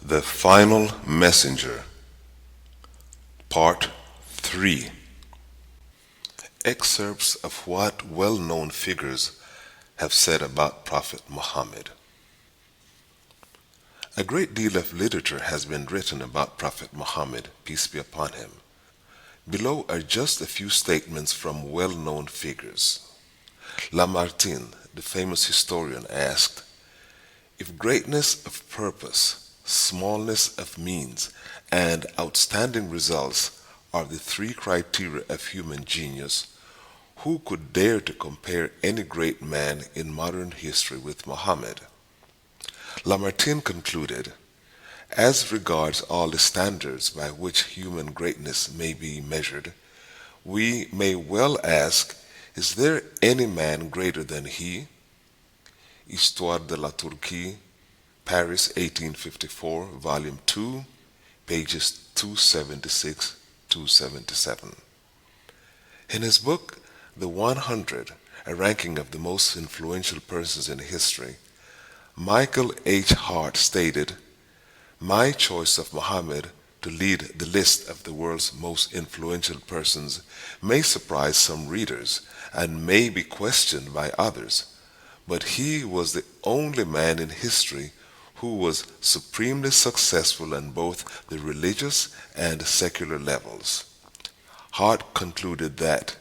The Final Messenger, Part 3. Excerpts of what well-known figures have said about Prophet Muhammad. A great deal of literature has been written about Prophet Muhammad, peace be upon him. Below are just a few statements from well-known figures. Lamartine, the famous historian, asked, "If greatness of purpose, smallness of means, and outstanding results are the three criteria of human genius, who could dare to compare any great man in modern history with Muhammad?" Lamartine concluded, "As regards all the standards by which human greatness may be measured, we may well ask, is there any man greater than he?" Histoire de la Turquie, Paris, 1854, Volume 2, pages 276-277. In his book, The 100, a ranking of the most influential persons in history, Michael H. Hart stated, "My choice of Muhammad to lead the list of the world's most influential persons may surprise some readers and may be questioned by others, but he was the only man in history who was supremely successful on both the religious and secular levels." Hart concluded that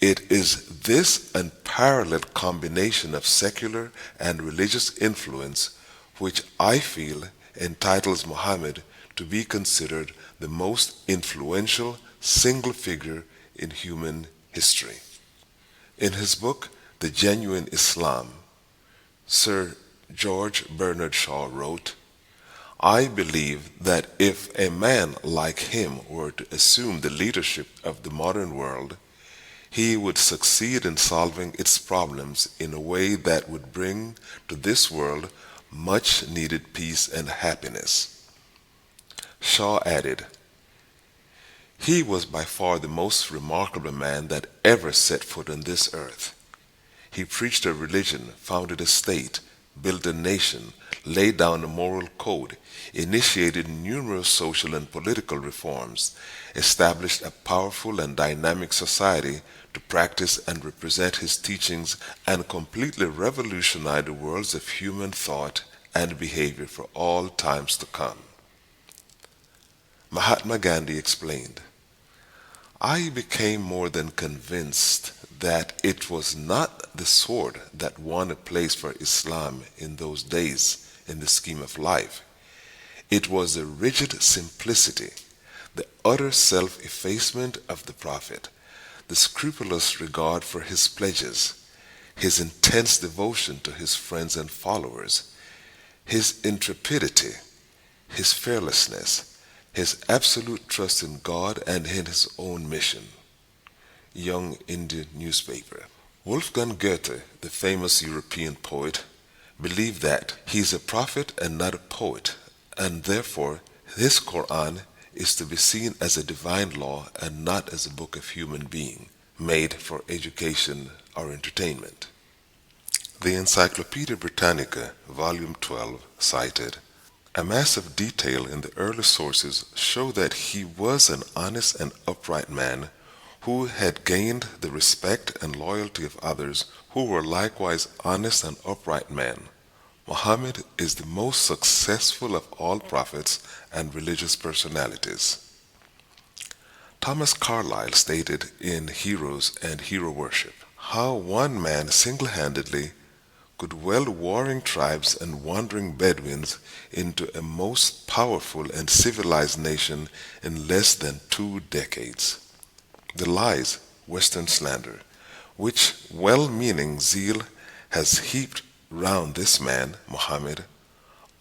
it is this unparalleled combination of secular and religious influence which I feel entitles Muhammad to be considered the most influential single figure in human history. In his book, The Genuine Islam, Sir George Bernard Shaw wrote, "I believe that if a man like him were to assume the leadership of the modern world, he would succeed in solving its problems in a way that would bring to this world much needed peace and happiness." Shaw added, "He was by far the most remarkable man that ever set foot on this earth. He preached a religion, founded a state, built a nation, laid down a moral code, initiated numerous social and political reforms, established a powerful and dynamic society to practice and represent his teachings, and completely revolutionized the worlds of human thought and behavior for all times to come." Mahatma Gandhi explained, "I became more than convinced that it was not the sword that won a place for Islam in those days in the scheme of life. It was the rigid simplicity, the utter self-effacement of the Prophet, the scrupulous regard for his pledges, his intense devotion to his friends and followers, his intrepidity, his fearlessness, his absolute trust in God and in his own mission." Young Indian newspaper. Wolfgang Goethe, the famous European poet, believed that he is a prophet and not a poet, and therefore his Quran is to be seen as a divine law and not as a book of human being, made for education or entertainment. The Encyclopedia Britannica, Volume 12, cited, "A mass of detail in the early sources show that he was an honest and upright man who had gained the respect and loyalty of others who were likewise honest and upright men. Muhammad is the most successful of all prophets and religious personalities." Thomas Carlyle stated in Heroes and Hero Worship, how one man single-handedly could weld warring tribes and wandering Bedouins into a most powerful and civilized nation in less than 2 decades. The lies, Western slander, which well-meaning zeal has heaped round this man, Muhammad,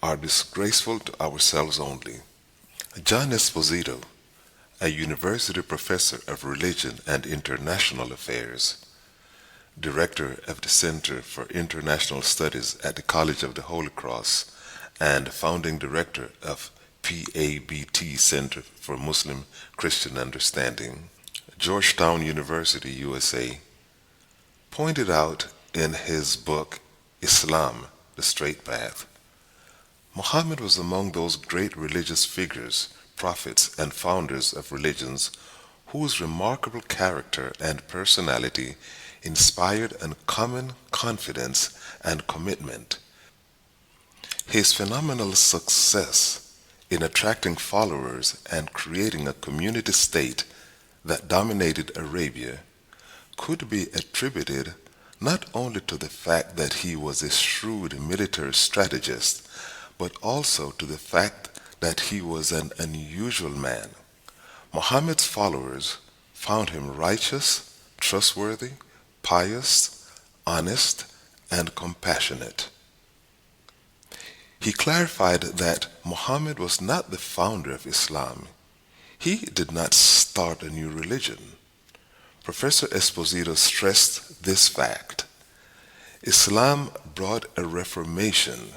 are disgraceful to ourselves only. John Esposito, a university professor of religion and international affairs, director of the Center for International Studies at the College of the Holy Cross, and founding director of PABT Center for Muslim Christian Understanding, Georgetown University, USA, pointed out in his book Islam, the Straight Path, Muhammad was among those great religious figures, prophets, and founders of religions whose remarkable character and personality inspired uncommon confidence and commitment. His phenomenal success in attracting followers and creating a community state that dominated Arabia could be attributed not only to the fact that he was a shrewd military strategist, but also to the fact that he was an unusual man. Muhammad's followers found him righteous, trustworthy, pious, honest, and compassionate. He clarified that Muhammad was not the founder of Islam. He did not start a new religion. Professor Esposito stressed this fact. Islam brought a reformation.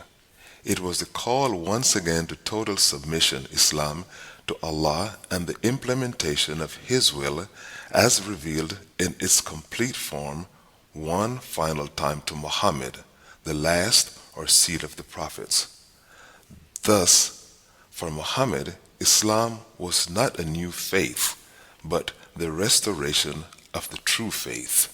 It was the call once again to total submission, Islam, to Allah and the implementation of His will as revealed in its complete form one final time to Muhammad, the last or seed of the prophets. Thus, for Muhammad, Islam was not a new faith, but the restoration of the true faith.